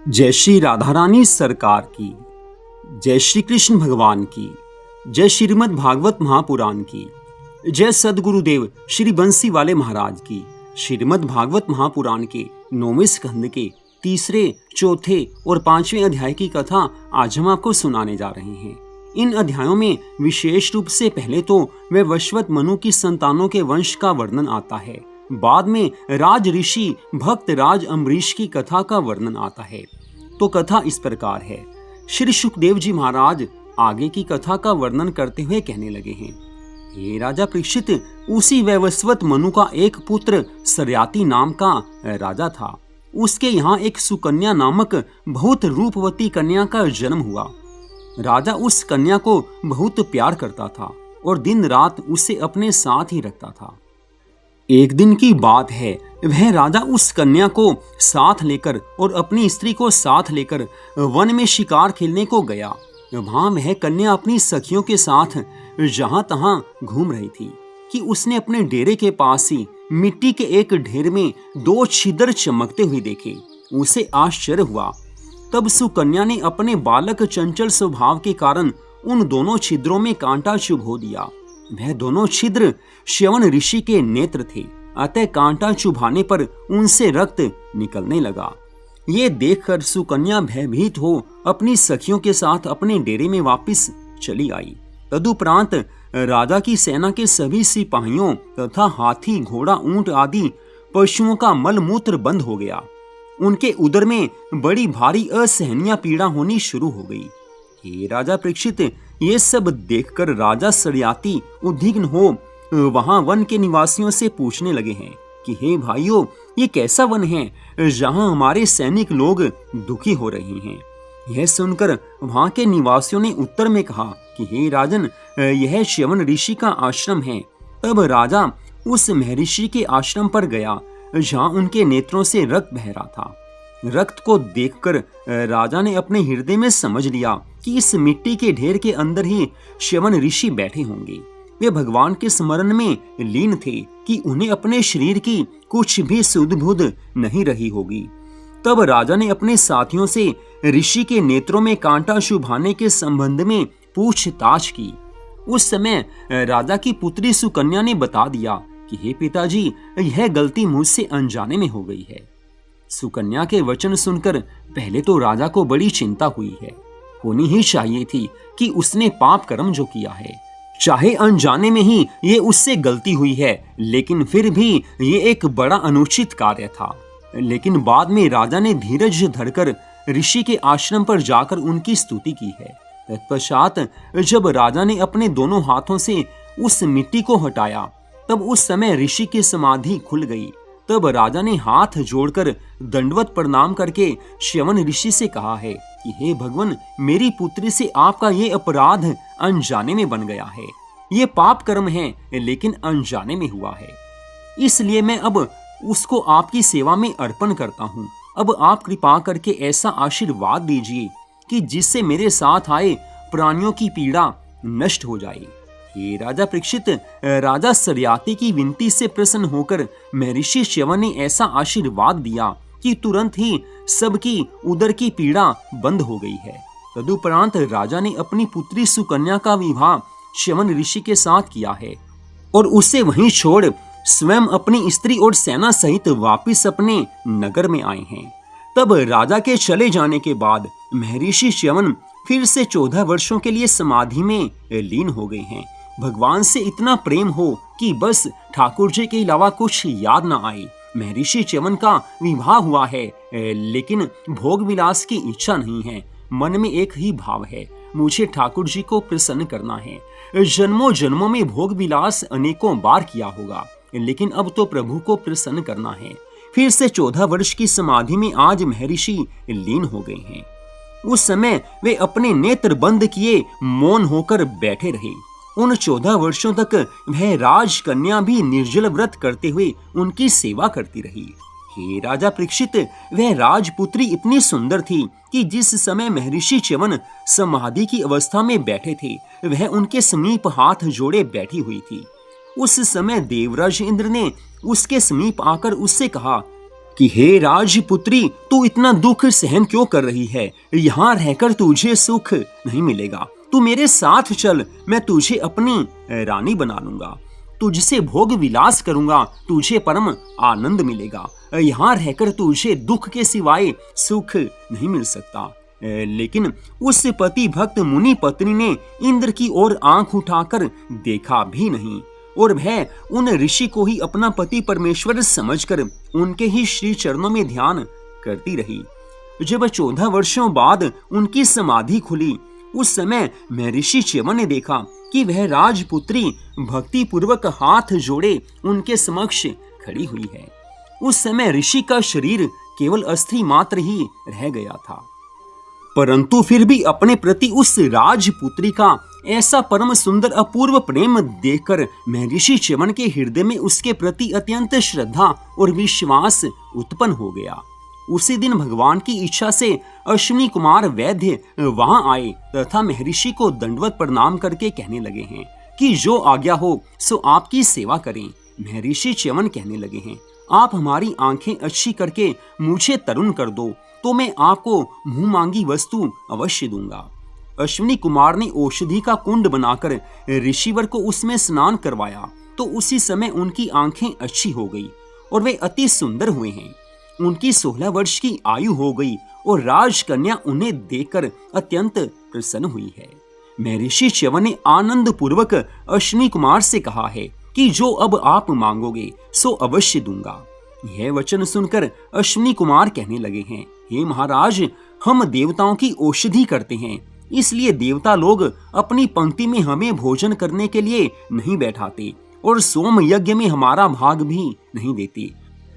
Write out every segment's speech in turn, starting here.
जय श्री राधा रानी सरकार की, जय श्री कृष्ण भगवान की, जय श्रीमद् भागवत महापुराण की, जय सदगुरुदेव श्री बंसी वाले महाराज की। श्रीमद् भागवत महापुराण के 9वें स्कंद के तीसरे, चौथे और 5वें अध्याय की कथा आज हम आपको सुनाने जा रहे हैं। इन अध्यायों में विशेष रूप से पहले तो वैवस्वत मनु की संतानों के वंश का वर्णन आता है, बाद में राज ऋषि भक्त राज अम्बरीश की कथा का वर्णन आता है। तो कथा इस प्रकार है। श्री सुखदेव जी महाराज आगे की कथा का वर्णन करते हुए कहने लगे हैं। हे राजा परीक्षित, उसी वैवस्वत मनु का एक पुत्र सरयाति नाम का राजा था। उसके यहाँ एक सुकन्या नामक बहुत रूपवती कन्या का जन्म हुआ। राजा उस कन्या को बहुत प्यार करता था और दिन रात उसे अपने साथ ही रखता था। एक दिन की बात है, वह राजा उस कन्या को साथ लेकर और अपनी स्त्री को साथ लेकर वन में शिकार खेलने को गया। वहां वह कन्या अपनी सखियों के साथ जहां तहां घूम रही थी कि उसने अपने डेरे के पास ही मिट्टी के एक ढेर में 2 छिद्र चमकते हुए देखे। उसे आश्चर्य हुआ। तब सुकन्या ने अपने बालक चंचल स्वभाव के कारण उन दोनों छिद्रों में कांटा चुभो दिया। वह दोनों छिद्र च्यवन ऋषि के नेत्र थे, अतः कांटा चुभाने पर उनसे रक्त निकलने लगा। ये देखकर सुकन्या भयभीत हो अपनी सखियों के साथ अपने डेरे में वापस चली आई। तदुपरांत राजा की सेना के सभी सिपाहियों तथा हाथी, घोड़ा, ऊंट आदि पशुओं का मलमूत्र बंद हो गया। उनके उदर में बड़ी भारी असहनीय पीड़ा होनी शुरू हो गई। हे राजा परीक्षित, ये सब देखकर राजा सरयाति उद्विग्न हो वहां वन के निवासियों से पूछने लगे हैं कि हे भाइयों, ये कैसा वन है जहां हमारे सैनिक लोग दुखी हो रहे हैं। यह सुनकर वहां के निवासियों ने उत्तर में कहा कि हे राजन, यह च्यवन ऋषि का आश्रम है। तब राजा उस महर्षि के आश्रम पर गया जहां उनके नेत्रों से रक्त बह रहा था। रक्त को देखकर राजा ने अपने हृदय में समझ लिया कि इस मिट्टी के ढेर के अंदर ही च्यवन ऋषि बैठे होंगे। वे भगवान के स्मरण में लीन थे कि उन्हें अपने शरीर की कुछ भी सुध बुध नहीं रही होगी। तब राजा ने अपने साथियों से ऋषि के नेत्रों में कांटा चुभाने के संबंध में पूछताछ की। उस समय राजा की पुत्री सुकन्या ने बता दिया कि हे पिताजी, यह गलती मुझसे अनजाने में हो गई है। सुकन्या के वचन सुनकर पहले तो राजा को बड़ी चिंता हुई है। होनी ही चाहिए थी कि उसने पाप कर्म जो किया है, चाहे अनजाने में ही ये उससे गलती हुई है, लेकिन फिर भी ये एक बड़ा अनुचित कार्य था। लेकिन बाद में राजा ने धीरज धरकर ऋषि के आश्रम पर जाकर उनकी स्तुति की है। तत्पश्चात जब राजा ने अपने दोनों हाथों से उस मिट्टी को हटाया, तब उस समय ऋषि की समाधि खुल गई। तब राजा ने हाथ जोड़कर दंडवत प्रणाम करके च्यवन ऋषि से कहा है कि हे भगवान, मेरी पुत्री से आपका ये अपराध अनजाने में बन गया है। ये पाप कर्म है, लेकिन अनजाने में हुआ है, इसलिए मैं अब उसको आपकी सेवा में अर्पण करता हूँ। अब आप कृपा करके ऐसा आशीर्वाद दीजिए कि जिससे मेरे साथ आए प्राणियों की पीड़ा नष्ट हो जाए। हे राजा परीक्षित, राजा सरयाति की विनती से प्रसन्न होकर महर्षि च्यवन ने ऐसा आशीर्वाद दिया कि तुरंत ही सबकी उदर की पीड़ा बंद हो गई है। तदुपरांत राजा ने अपनी पुत्री सुकन्या का विवाह च्यवन ऋषि के साथ किया है और उसे वहीं छोड़ स्वयं अपनी स्त्री और सेना सहित वापिस अपने नगर में आए हैं। तब राजा के चले जाने के बाद महर्षि च्यवन फिर से 14 वर्षों के लिए समाधि में लीन हो गए हैं। भगवान से इतना प्रेम हो कि बस ठाकुर जी के अलावा कुछ याद न आए। महर्षि च्यवन का विवाह हुआ है, लेकिन भोग विलास की इच्छा नहीं है। मन में एक ही भाव है, मुझे ठाकुर जी को प्रसन्न करना है। जन्मों जन्मों में भोग विलास अनेकों बार किया होगा, लेकिन अब तो प्रभु को प्रसन्न करना है। फिर से 14 वर्ष की समाधि में आज महर्षि लीन हो गए हैं। उस समय वे अपने नेत्र बंद किए मौन होकर बैठे रहे। उन 14 वर्षों तक वह राजकन्या भी निर्जल व्रत करते हुए उनकी सेवा करती रही। हे राजा परीक्षित, वह राजपुत्री इतनी सुंदर थी कि जिस समय महर्षि च्यवन समाधि की अवस्था में बैठे थे, वह उनके समीप हाथ जोड़े बैठी हुई थी। उस समय देवराज इंद्र ने उसके समीप आकर उससे कहा कि हे राजपुत्री, तू इतना दुख सहन क्यों कर रही है? यहाँ रहकर तुझे सुख नहीं मिलेगा। तू मेरे साथ चल, मैं तुझे अपनी रानी बना लूंगा, तुझसे भोग विलास करूंगा, तुझे परम आनंद मिलेगा। यहाँ रहकर तुझे दुख के सिवाय सुख नहीं मिल सकता। लेकिन उस पति भक्त मुनि पत्नी ने इंद्र की ओर आंख उठाकर देखा भी नहीं और वह उन ऋषि को ही अपना पति परमेश्वर समझकर उनके ही श्री चरणों में ध्यान करती रही। जब 14 वर्षों बाद उनकी समाधि खुली, उस समय महर्षि च्यवन ने देखा कि वह राजपुत्री भक्ति पूर्वक हाथ जोड़े उनके समक्ष खड़ी हुई है। उस समय ऋषि का शरीर केवल अस्थि मात्र ही रह गया था, परंतु फिर भी अपने प्रति उस राजपुत्री का ऐसा परम सुंदर अपूर्व प्रेम देखकर महर्षि च्यवन के हृदय में उसके प्रति अत्यंत श्रद्धा और विश्वास उत्पन्न हो गया। उसी दिन भगवान की इच्छा से अश्विनी कुमार वैद्य वहां आए तथा महर्षि को दंडवत प्रणाम करके कहने लगे हैं कि जो आज्ञा हो सो आपकी सेवा करें। महर्षि च्यवन कहने लगे हैं, आप हमारी आंखें अच्छी करके मुझे तरुण कर दो तो मैं आपको मुंह मांगी वस्तु अवश्य दूंगा। अश्विनी कुमार ने औषधि का कुंड बनाकर ऋषिवर को उसमें स्नान करवाया तो उसी समय उनकी आंखें अच्छी हो गई और वे अति सुंदर हुए हैं। उनकी 16 वर्ष की आयु हो गई और राजकन्या उन्हें देखकर अत्यंत प्रसन्न हुई है। महर्षि च्यवन ने आनंद पूर्वक अश्विनी कुमार से कहा है कि जो अब आप मांगोगे सो अवश्य दूंगा। यह वचन सुनकर अश्विनी कुमार कहने लगे हैं, हे महाराज, हम देवताओं की औषधि करते हैं, इसलिए देवता लोग अपनी पंक्ति में हमें भोजन करने के लिए नहीं बैठाते और सोम यज्ञ में हमारा भाग भी नहीं देते।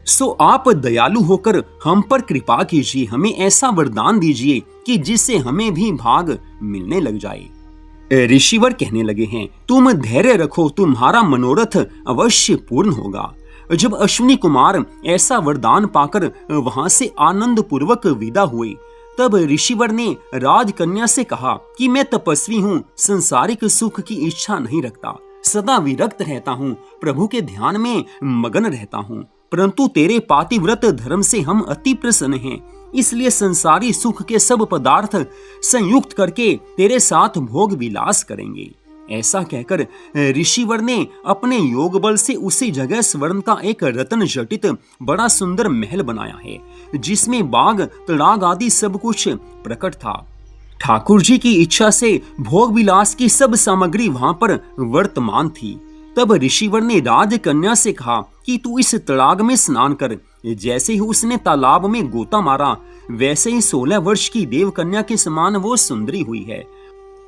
सो आप दयालु होकर हम पर कृपा कीजिए, हमें ऐसा वरदान दीजिए कि जिससे हमें भी भाग मिलने लग जाए। ऋषिवर कहने लगे हैं, तुम धैर्य रखो, तुम्हारा मनोरथ अवश्य पूर्ण होगा। जब अश्विनी कुमार ऐसा वरदान पाकर वहां से आनंद पूर्वक विदा हुए, तब ऋषिवर ने राजकन्या से कहा कि मैं तपस्वी हूँ, संसारिक सुख की इच्छा नहीं रखता, सदा विरक्त रहता हूँ, प्रभु के ध्यान में मगन रहता हूँ, परंतु तेरे पातिव्रत धर्म से हम अति प्रसन्न हैं, इसलिए संसारी सुख के सब पदार्थ संयुक्त करके तेरे साथ भोग विलास करेंगे। ऐसा कहकर ऋषिवर ने अपने योग बल से उसी जगह स्वर्ण का एक रत्न जटित बड़ा सुंदर महल बनाया है, जिसमें बाग तड़ाग आदि सब कुछ प्रकट था। ठाकुर जी की इच्छा से भोग विलास की सब सामग्री वहां पर वर्तमान थी। तब ऋषिवर ने राजकन्या से कहा कि तू इस तड़ाग में स्नान कर। जैसे ही उसने तालाब में गोता मारा, वैसे ही 16 वर्ष की देवकन्या के समान वो सुंदरी हुई है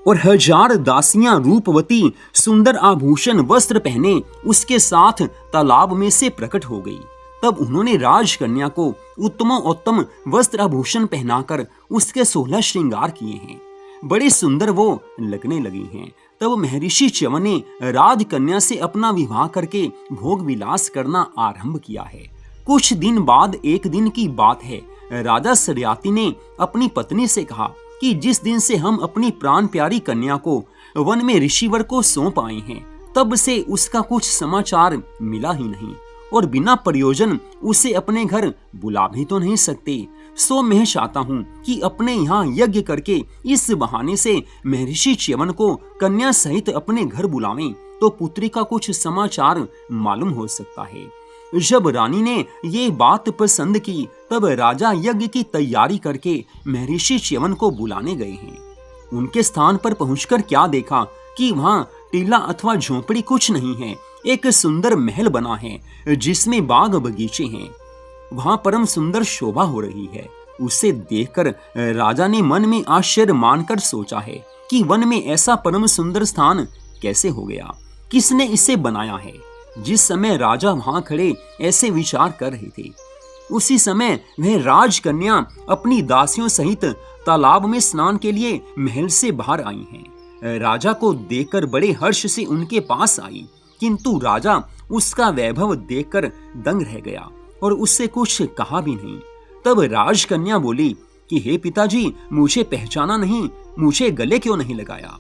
और 1000 दासियां रूपवती सुंदर आभूषण वस्त्र पहने उसके साथ तालाब में से प्रकट हो गई। तब उन्होंने राजकन्या को उत्तमोत्तम वस्त्र आभूषण पहनाकर उसके 16 श्रृंगार किए हैं, बड़े सुंदर वो लगने लगी हैं। तब महर्षि च्यवन ने राजकन्या से अपना विवाह करके भोग विलास करना आरंभ किया है। कुछ दिन बाद एक दिन की बात है, राजा सरियाती ने अपनी पत्नी से कहा कि जिस दिन से हम अपनी प्राण प्यारी कन्या को वन में ऋषिवर को सौंप आए हैं, तब से उसका कुछ समाचार मिला ही नहीं और बिना प्रयोजन उसे अपने घर बुला भी तो नहीं सकते। सो मैं चाहता हूँ कि अपने यहाँ यज्ञ करके इस बहाने से महर्षि च्यवन को कन्या सहित अपने घर बुलावें तो पुत्री का कुछ समाचार मालूम हो सकता है। जब रानी ने ये बात पसंद की, तब राजा यज्ञ की तैयारी करके महर्षि च्यवन को बुलाने गए हैं। उनके स्थान पर पहुंचकर क्या देखा कि वहाँ टीला अथवा झोपड़ी कुछ नहीं है, एक सुंदर महल बना है जिसमें बाग बगीचे हैं। वहां परम सुंदर शोभा हो रही है। उसे देखकर राजा ने मन में आश्चर्य मानकर सोचा है कि वन में ऐसा परम सुंदर स्थान कैसे हो गया, किसने इसे बनाया है। जिस समय राजा वहां खड़े ऐसे विचार कर रहे थे, उसी समय वह राजकन्या अपनी दासियों सहित तालाब में स्नान के लिए महल से बाहर आई हैं। राजा को देखकर बड़े हर्ष से उनके पास आई, किंतु राजा उसका वैभव देखकर दंग रह गया और उससे कुछ कहा भी नहीं। तब राजकन्या बोली कि हे पिताजी, मुझे पहचाना नहीं, मुझे गले क्यों नहीं लगाया।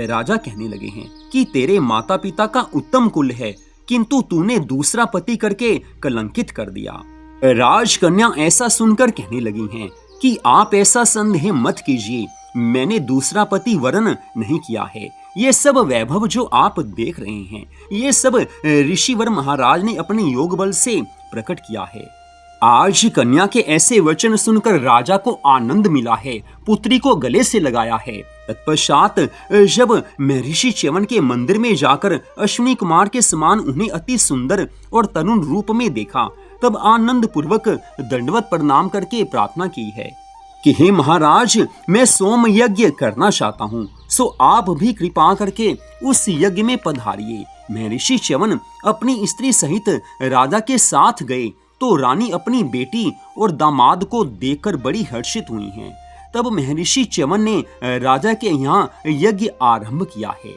राजा कहने लगे हैं कि तेरे माता पिता का उत्तम कुल है, किंतु तूने दूसरा पति करके कलंकित कर दिया। राजकन्या ऐसा सुनकर कहने लगी हैं कि आप ऐसा संदेह मत कीजिए, मैंने दूसरा पति वरण नहीं किया है। ये सब वैभव जो आप देख रहे हैं, ये सब ऋषिवर महाराज ने अपने योग बल से प्रकट किया है। आज कन्या के ऐसे वचन सुनकर राजा को आनंद मिला है, पुत्री को गले से लगाया है। तत्पश्चात जब महर्षि च्यवन के मंदिर में जाकर अश्विनी कुमार के समान उन्हें अति सुंदर और तरुण रूप में देखा, तब आनंद पूर्वक दंडवत प्रणाम करके प्रार्थना की है कि हे महाराज, मैं सोम यज्ञ करना चाहता हूँ, सो आप भी कृपा करके उस यज्ञ में पधारिए। महर्षि च्यवन अपनी स्त्री सहित राजा के साथ गए तो रानी अपनी बेटी और दामाद को देखकर बड़ी हर्षित हुई हैं। तब महर्षि च्यवन ने राजा के यहाँ यज्ञ आरंभ किया है।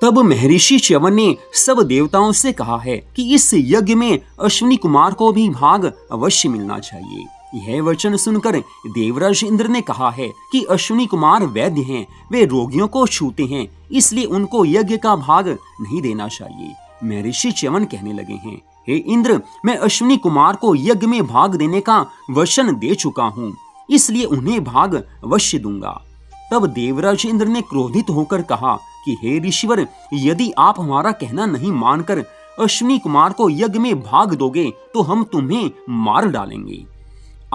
तब महर्षि च्यवन ने सब देवताओं से कहा है कि इस यज्ञ में अश्विनी कुमार को भी भाग अवश्य मिलना चाहिए। यह वचन सुनकर देवराज इंद्र ने कहा है कि अश्विनी कुमार वैद्य हैं, वे रोगियों को छूते हैं, इसलिए उनको यज्ञ का भाग नहीं देना चाहिए। महर्षि च्यवन कहने लगे हैं, हे इंद्र, मैं अश्विनी कुमार को यज्ञ में भाग देने का वचन दे चुका हूँ, इसलिए उन्हें भाग अवश्य दूंगा। तब देवराज इंद्र ने क्रोधित होकर कहा कि हे ऋषिवर, यदि आप हमारा कहना नहीं मानकर अश्विनी कुमार को यज्ञ में भाग दोगे तो हम तुम्हें मार डालेंगे।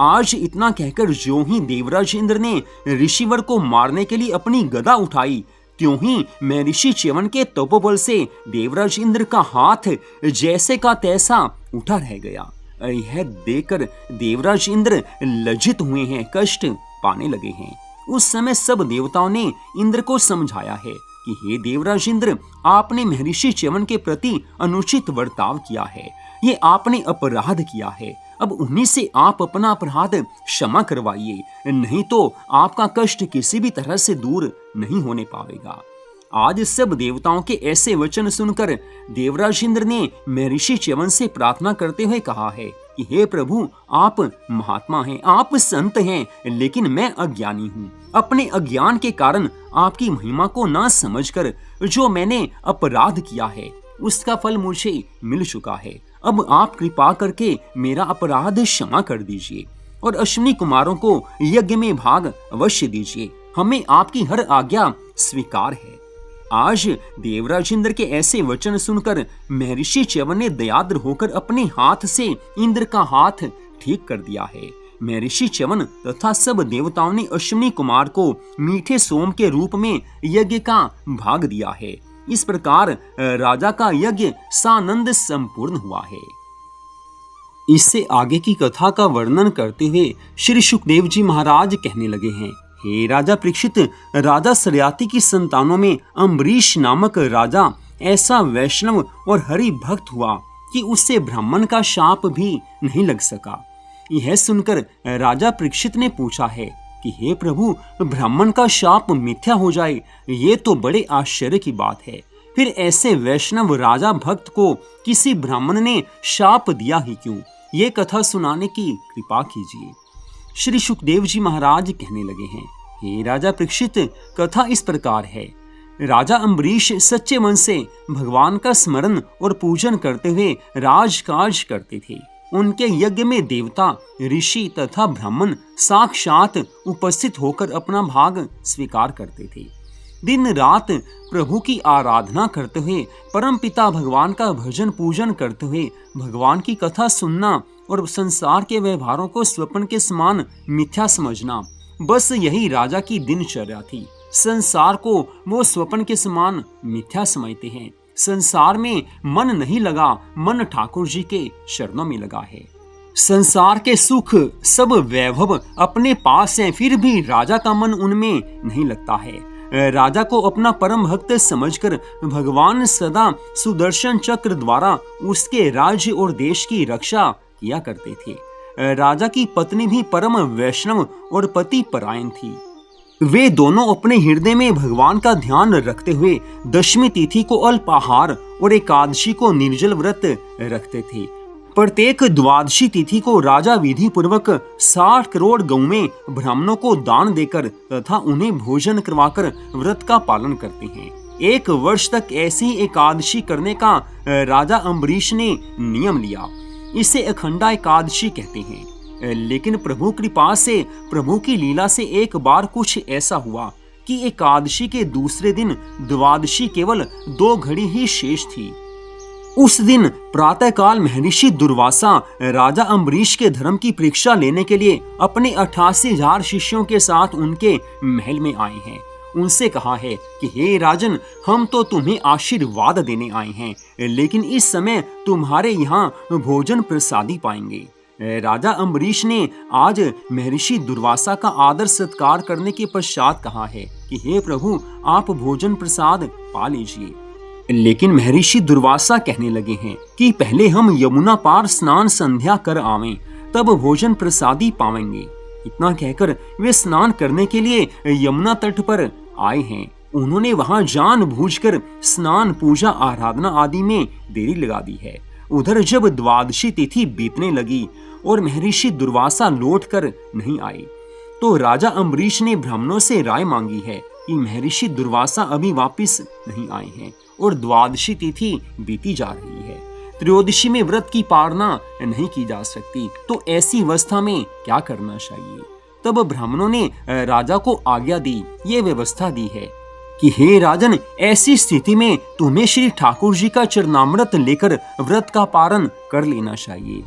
आज इतना कहकर ज्यों ही देवराज इंद्र ने ऋषिवर को मारने के लिए अपनी गदा उठाई, त्यों ही महर्षि च्यवन के तपोबल से देवराज इंद्र का हाथ जैसे का तैसा उठा रह गया। यह देखकर देवराज इंद्र लज्जित हुए हैं, कष्ट पाने लगे हैं। उस समय सब देवताओं ने इंद्र को समझाया है कि हे देवराज इंद्र, आपने महर्षि च्यवन के प्रति अनुचित बर्ताव किया है, ये आपने अपराध किया है। अब उन्हीं से आप अपना अपराध क्षमा करवाइए, नहीं तो आपका कष्ट किसी भी तरह से दूर नहीं होने पाएगा। आज सब देवताओं के ऐसे वचन सुनकर देवराज इंद्र ने महर्षि च्यवन से प्रार्थना करते हुए कहा है कि हे प्रभु, आप महात्मा हैं, आप संत हैं, लेकिन मैं अज्ञानी हूँ। अपने अज्ञान के कारण आपकी महिमा को ना समझकर जो मैंने अपराध किया है उसका फल मुझे मिल चुका है। अब आप कृपा करके मेरा अपराध क्षमा कर दीजिए और अश्विनी कुमारों को यज्ञ में भाग अवश्य दीजिए। हमें आपकी हर आज्ञा स्वीकार है। आज देवराज इंद्र के ऐसे वचन सुनकर महर्षि च्यवन ने दयाद्र होकर अपने हाथ से इंद्र का हाथ ठीक कर दिया है। महर्षि च्यवन तथा सब देवताओं ने अश्विनी कुमार को मीठे सोम के रूप में यज्ञ का भाग दिया है। इस प्रकार राजा का यज्ञ सानंद संपूर्ण हुआ है। इससे आगे की कथा का वर्णन करते हुए श्री सुखदेव जी महाराज कहने लगे हैं, हे राजा परीक्षित, राजा सरियाती की संतानों में अम्बरीश नामक राजा ऐसा वैष्णव और हरि भक्त हुआ कि उससे ब्राह्मण का शाप भी नहीं लग सका। यह सुनकर राजा परीक्षित ने पूछा है कि हे प्रभु, ब्राह्मण का शाप मिथ्या हो जाए, ये तो बड़े आश्चर्य की बात है। फिर ऐसे वैष्णव राजा भक्त को किसी ब्राह्मण ने शाप दिया ही क्यों? ये कथा सुनाने की कृपा कीजिए। श्री सुखदेव जी महाराज कहने लगे हैं, हे राजा परीक्षित, कथा इस प्रकार है। राजा अम्बरीश सच्चे मन से भगवान का स्मरण और पूजन करते हुए राजकाज करते थे। उनके यज्ञ में देवता, ऋषि तथा ब्राह्मण साक्षात उपस्थित होकर अपना भाग स्वीकार करते थे। दिन रात प्रभु की आराधना करते हुए, परम पिता भगवान का भजन पूजन करते हुए, भगवान की कथा सुनना और संसार के व्यवहारों को स्वप्न के समान मिथ्या समझना, बस यही राजा की दिनचर्या थी। संसार को वो स्वप्न के समान मिथ्या समझते हैं। संसार में मन नहीं लगा, मन ठाकुर जी के चरणों में लगा है। संसार के सुख सब वैभव अपने पास हैं, फिर भी राजा का मन उनमें नहीं लगता है। राजा को अपना परम भक्त समझकर भगवान सदा सुदर्शन चक्र द्वारा उसके राज्य और देश की रक्षा किया करते थे। राजा की पत्नी भी परम वैष्णव और पति परायण थी। वे दोनों अपने हृदय में भगवान का ध्यान रखते हुए दशमी तिथि को अल्पाहार और एकादशी को निर्जल व्रत रखते थे। प्रत्येक द्वादशी तिथि को राजा विधि पूर्वक 60 करोड़ गौएं ब्राह्मणों को दान देकर तथा उन्हें भोजन करवाकर व्रत का पालन करते हैं। 1 वर्ष तक ऐसी ही एकादशी करने का राजा अम्बरीश ने नियम लिया। इसे अखंडा एकादशी कहते हैं। लेकिन प्रभु कृपा से, प्रभु की लीला से एक बार कुछ ऐसा हुआ कि एकादशी के दूसरे दिन द्वादशी केवल 2 घड़ी ही शेष थी। उस दिन प्रातःकाल महर्षि दुर्वासा राजा अम्बरीश के धर्म की परीक्षा लेने के लिए अपने 88,000 शिष्यों के साथ उनके महल में आए हैं। उनसे कहा है कि हे राजन, हम तो तुम्हें आशीर्वाद देने आए हैं, लेकिन इस समय तुम्हारे यहाँ भोजन प्रसादी पाएंगे। राजा अम्बरीश ने आज महर्षि दुर्वासा का आदर सत्कार करने के पश्चात कहा है कि हे प्रभु, आप भोजन प्रसाद पा लीजिए। लेकिन महर्षि दुर्वासा कहने लगे हैं कि पहले हम यमुना पार स्नान संध्या कर आवें, तब भोजन प्रसादी पावेंगे। इतना कहकर वे स्नान करने के लिए यमुना तट पर आए हैं। उन्होंने वहां जानबूझकर स्नान, पूजा, आराधना आदि में देरी लगा दी है। उधर जब द्वादशी तिथि बीतने लगी और महर्षि दुर्वासा लौट कर नहीं आए, तो राजा अम्बरीश ने ब्राह्मणों से राय मांगी है कि महर्षि दुर्वासा अभी वापस नहीं आए हैं और द्वादशी तिथि बीती जा रही है। त्रयोदशी में व्रत की पालना नहीं की जा सकती, तो ऐसी अवस्था में क्या करना चाहिए? तब ब्राह्मणों ने राजा को आज्ञा दी, ये व्यवस्था दी है कि हे राजन, ऐसी स्थिति में तुम्हें श्री ठाकुर जी का चरणामृत लेकर व्रत का पारण कर लेना चाहिए।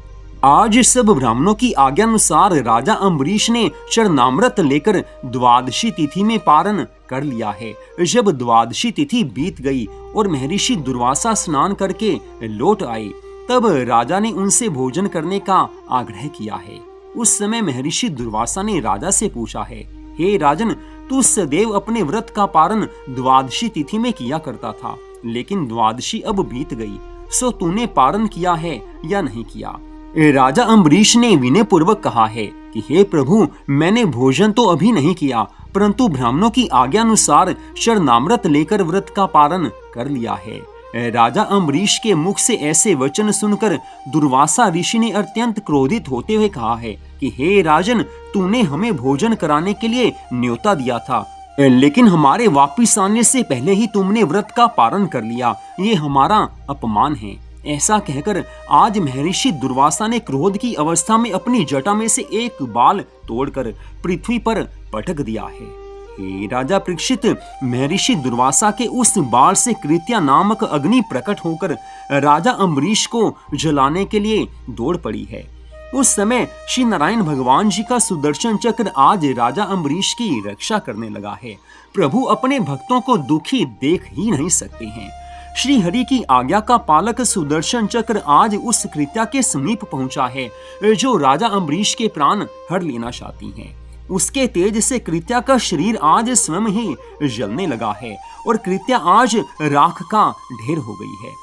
आज सब ब्राह्मणों की आज्ञानुसार राजा अम्बरीश ने चरणामृत लेकर द्वादशी तिथि में पारण कर लिया है। जब द्वादशी तिथि बीत गई और महर्षि दुर्वासा स्नान करके लौट आए, तब राजा ने उनसे भोजन करने का आग्रह किया है। उस समय महर्षि दुर्वासा ने राजा से पूछा है, हे राजन, तू सदैव अपने व्रत का पारण द्वादशी तिथि में किया करता था, लेकिन द्वादशी अब बीत गई, सो तूने पारण किया है या नहीं किया? राजा अम्बरीश ने विनय पूर्वक कहा है कि हे प्रभु, मैंने भोजन तो अभी नहीं किया, परंतु ब्राह्मणों की आज्ञानुसार चरणामृत लेकर व्रत का पारण कर लिया है। राजा अम्बरीश के मुख से ऐसे वचन सुनकर दुर्वासा ऋषि ने अत्यंत क्रोधित होते हुए कहा है कि हे राजन, तूने हमें भोजन कराने के लिए न्योता दिया था, लेकिन हमारे वापिस आने से पहले ही तुमने व्रत का पारण कर लिया, ये हमारा अपमान है। ऐसा कहकर आज महर्षि दुर्वासा ने क्रोध की अवस्था में अपनी जटा में से एक बाल तोड़कर पृथ्वी पर पटक दिया है। हे राजा परीक्षित, महर्षि दुर्वासा के उस बाल से कृत्या नामक अग्नि प्रकट होकर राजा अम्बरीश को जलाने के लिए दौड़ पड़ी है। उस समय श्री नारायण भगवान जी का सुदर्शन चक्र आज राजा अम्बरीश की रक्षा करने लगा है। प्रभु अपने भक्तों को दुखी देख ही नहीं सकते हैं। श्री हरि की आज्ञा का पालक सुदर्शन चक्र आज उस कृत्या के समीप पहुंचा है जो राजा अम्बरीश के प्राण हर लेना चाहती हैं। उसके तेज से कृत्या का शरीर आज स्वयं ही जलने लगा है और कृत्या आज राख का ढेर हो गई है।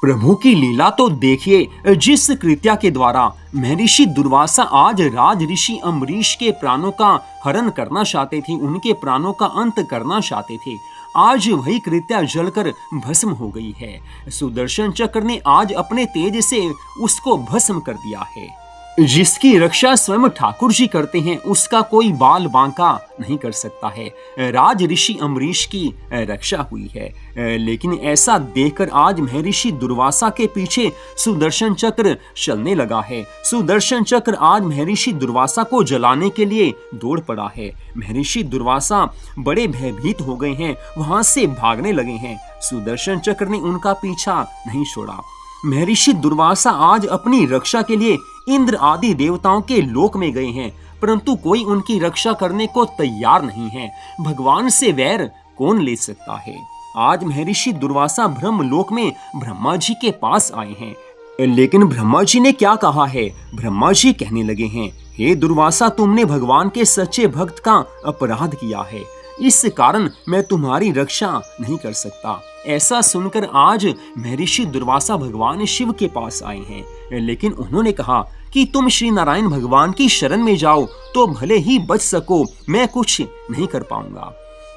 प्रभु की लीला तो देखिए, जिस कृत्या के द्वारा महर्षि दुर्वासा आज राज ऋषि अम्बरीश के प्राणों का हरण करना चाहते थे, उनके प्राणों का अंत करना चाहते थे, आज वही कृत्या जलकर भस्म हो गई है। सुदर्शन चक्र ने आज अपने तेज से उसको भस्म कर दिया है। जिसकी रक्षा स्वयं ठाकुर जी करते हैं, उसका कोई बाल बांका नहीं कर सकता है। राज ऋषि अम्बरीश की रक्षा हुई है, लेकिन ऐसा देखकर आज महर्षि दुर्वासा के पीछे सुदर्शन चक्र चलने लगा है। सुदर्शन चक्र आज महर्षि दुर्वासा को जलाने के लिए दौड़ पड़ा है। महर्षि दुर्वासा बड़े भयभीत हो गए हैं, वहां से भागने लगे हैं। सुदर्शन चक्र ने उनका पीछा नहीं छोड़ा। महर्षि दुर्वासा आज अपनी रक्षा के लिए इंद्र आदि देवताओं के लोक में गए हैं, परंतु कोई उनकी रक्षा करने को तैयार नहीं है। भगवान से वैर कौन ले सकता है? आज महर्षि दुर्वासा ब्रह्म लोक में ब्रह्मा जी के पास आए हैं, लेकिन ब्रह्मा जी ने क्या कहा है? ब्रह्मा जी कहने लगे हैं, हे दुर्वासा, तुमने भगवान के सच्चे भक्त का अपराध किया है, इस कारण मैं तुम्हारी रक्षा नहीं कर सकता। ऐसा सुनकर आज महर्षि दुर्वासा भगवान शिव के पास आए हैं, लेकिन उन्होंने कहा कि तुम श्री नारायण भगवान की शरण में जाओ तो भले ही बच सको, मैं कुछ नहीं कर पाऊंगा।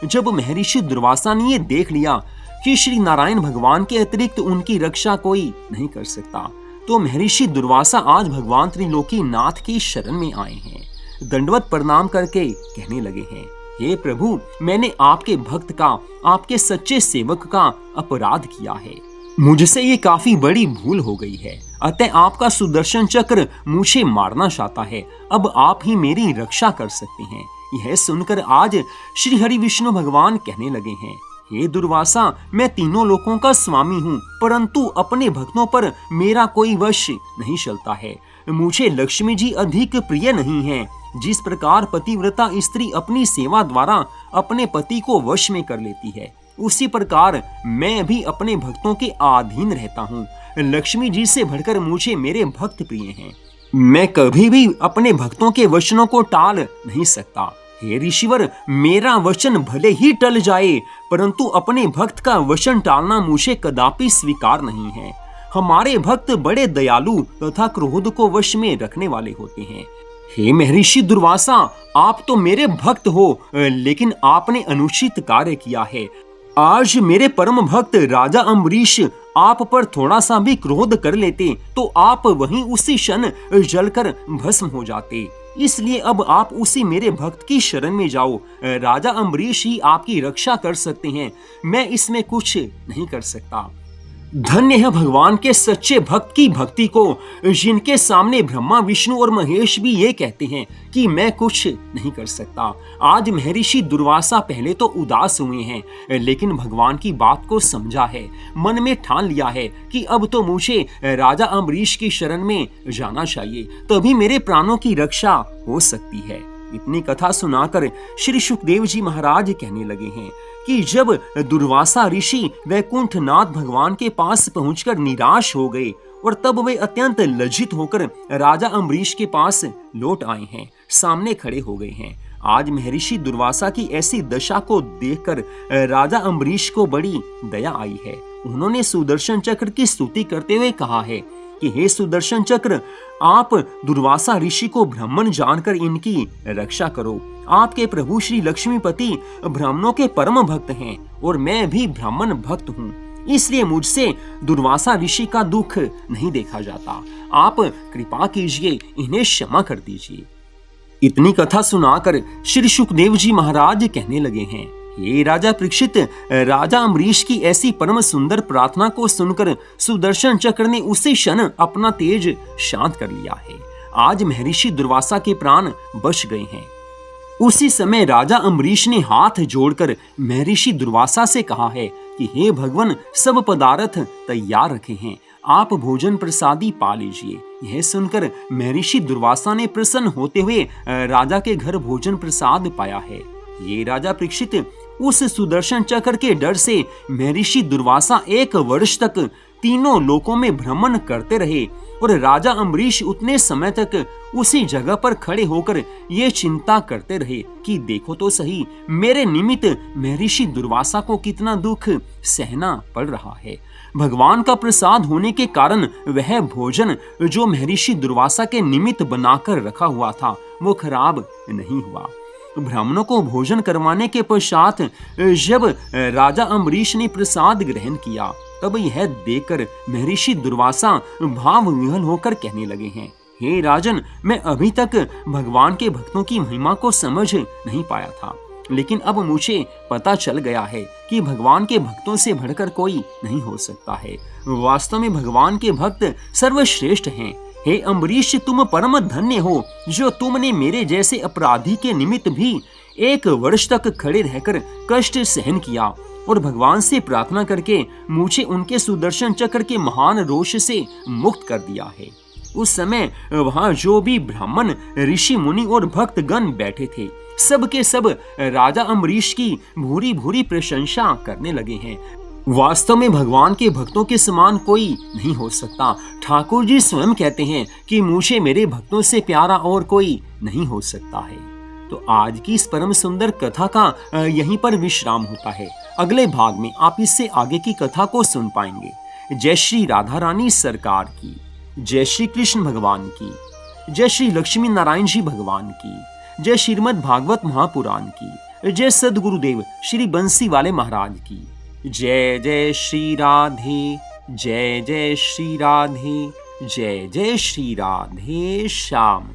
जब महर्षि दुर्वासा ने ये देख लिया कि श्री नारायण भगवान के अतिरिक्त उनकी रक्षा कोई नहीं कर सकता, तो महर्षि दुर्वासा आज भगवान त्रिलोकी नाथ की शरण में आए हैं। दंडवत प्रणाम करके कहने लगे हैं, हे प्रभु, मैंने आपके भक्त का, आपके सच्चे सेवक का अपराध किया है। मुझसे ये काफी बड़ी भूल हो गई है। अतः आपका सुदर्शन चक्र मुझे मारना चाहता है। अब आप ही मेरी रक्षा कर सकते हैं। यह सुनकर आज श्री हरि विष्णु भगवान कहने लगे हैं, हे दुर्वासा, मैं तीनों लोकों का स्वामी हूँ, परंतु अपने भक्तों पर मेरा कोई वश नहीं चलता है। मुझे लक्ष्मी जी अधिक प्रिय नहीं है। जिस प्रकार पतिव्रता स्त्री अपनी सेवा द्वारा अपने पति को वश में कर लेती है, उसी प्रकार मैं भी अपने भक्तों के अधीन रहता हूँ। लक्ष्मी जी से बढ़कर मुझे मेरे भक्त प्रिय हैं। मैं कभी भी अपने भक्तों के वचनों को टाल नहीं सकता। हे ऋषिवर, मेरा वचन भले ही टल जाए, परंतु अपने भक्त का वचन टालना मुझे कदापि स्वीकार नहीं है। हमारे भक्त बड़े दयालु तथा क्रोध को वश में रखने वाले होते हैं। हे महर्षि दुर्वासा, आप तो मेरे भक्त हो, लेकिन आपने अनुचित कार्य किया है। आज मेरे परम भक्त राजा अम्बरीश आप पर थोड़ा सा भी क्रोध कर लेते तो आप वहीं उसी क्षण जलकर भस्म हो जाते। इसलिए अब आप उसी मेरे भक्त की शरण में जाओ। राजा अम्बरीश ही आपकी रक्षा कर सकते हैं, मैं इसमें कुछ नहीं कर सकता। धन्य है भगवान के सच्चे भक्त की भक्ति को, जिनके सामने ब्रह्मा विष्णु और महेश भी ये कहते हैं कि मैं कुछ नहीं कर सकता। आज महर्षि दुर्वासा पहले तो उदास हुए हैं, लेकिन भगवान की बात को समझा है, मन में ठान लिया है कि अब तो मुझे राजा अम्बरीश की शरण में जाना चाहिए, तभी मेरे प्राणों की रक्षा हो सकती है। इतनी कथा सुनाकर श्री सुखदेव जी महाराज कहने लगे हैं कि जब दुर्वासा ऋषि वैकुंठनाथ भगवान के पास पहुंचकर निराश हो गए और तब वे अत्यंत लज्जित होकर राजा अम्बरीश के पास लौट आए हैं, सामने खड़े हो गए हैं। आज महर्षि दुर्वासा की ऐसी दशा को देखकर राजा अम्बरीश को बड़ी दया आई है। उन्होंने सुदर्शन चक्र की स्तुति करते हुए कहा है कि हे सुदर्शन चक्र, आप दुर्वासा ऋषि को ब्राह्मण जानकर इनकी रक्षा करो। आपके प्रभु श्री लक्ष्मीपति ब्राह्मणों के परम भक्त हैं और मैं भी ब्राह्मण भक्त हूँ, इसलिए मुझसे दुर्वासा ऋषि का दुख नहीं देखा जाता। आप कृपा कीजिए, इन्हें क्षमा कर दीजिए। इतनी कथा सुनाकर श्री सुखदेव जी महाराज कहने लगे हैं, हे राजा परीक्षित, राजा अम्बरीश की ऐसी परम सुंदर प्रार्थना को सुनकर सुदर्शन चक्र ने उसी क्षण अपना तेज शांत कर लिया है। आज महर्षि दुर्वासा के प्राण बच गए हैं। उसी समय राजा अम्बरीश ने हाथ जोड़कर महर्षि दुर्वासा से कहा है कि हे भगवान, सब पदार्थ तैयार रखे हैं, आप भोजन प्रसादी पा लीजिए। यह सुनकर महर्षि दुर्वासा ने प्रसन्न होते हुए राजा के घर भोजन प्रसाद पाया है। ये राजा परीक्षित, उस सुदर्शन चक्र के डर से महर्षि दुर्वासा 1 वर्ष तक तीनों लोकों में भ्रमण करते रहे और राजा अम्बरीश उतने समय तक उसी जगह पर खड़े होकर ये चिंता करते रहे कि देखो तो सही, मेरे निमित्त महर्षि दुर्वासा को कितना दुख सहना पड़ रहा है। भगवान का प्रसाद होने के कारण वह भोजन जो महर्षि दुर्वासा के निमित्त बनाकर रखा हुआ था वो खराब नहीं हुआ। ब्राह्मणों को भोजन करवाने के पश्चात जब राजा अम्बरीश ने प्रसाद ग्रहण किया, तब यह देखकर महर्षि दुर्वासा भाव विह्वल होकर कहने लगे हैं, हे राजन, मैं अभी तक भगवान के भक्तों की महिमा को समझ नहीं पाया था, लेकिन अब मुझे पता चल गया है कि भगवान के भक्तों से बढ़कर कोई नहीं हो सकता है। वास्तव में भगवान के भक्त सर्वश्रेष्ठ हैं। हे अम्बरीश, तुम परम धन्य हो जो तुमने मेरे जैसे अपराधी के निमित्त भी 1 वर्ष तक खड़े रहकर कष्ट सहन किया और भगवान से प्रार्थना करके मुझे उनके सुदर्शन चक्र के महान रोष से मुक्त कर दिया है। उस समय वहां जो भी ब्राह्मण, ऋषि, मुनि और भक्तगण बैठे थे, सब के सब राजा अम्बरीश की भूरी भूरी प्रशंसा करने लगे हैं। वास्तव में भगवान के भक्तों के समान कोई नहीं हो सकता। ठाकुर जी स्वयं कहते हैं कि मुझे मेरे भक्तों से प्यारा और कोई नहीं हो सकता है। तो आज की इस परम सुंदर कथा का यहीं पर विश्राम होता है। अगले भाग में आप इससे आगे की कथा को सुन पाएंगे। जय श्री राधा रानी सरकार की, जय श्री कृष्ण भगवान की, जय श्री लक्ष्मी नारायण जी भगवान की, जय श्रीमद् भागवत महापुराण की, जय सद्गुरुदेव श्री बंसी वाले महाराज की। जय जय श्री राधे, जय जय श्री राधे, जय जय श्री राधे श्याम।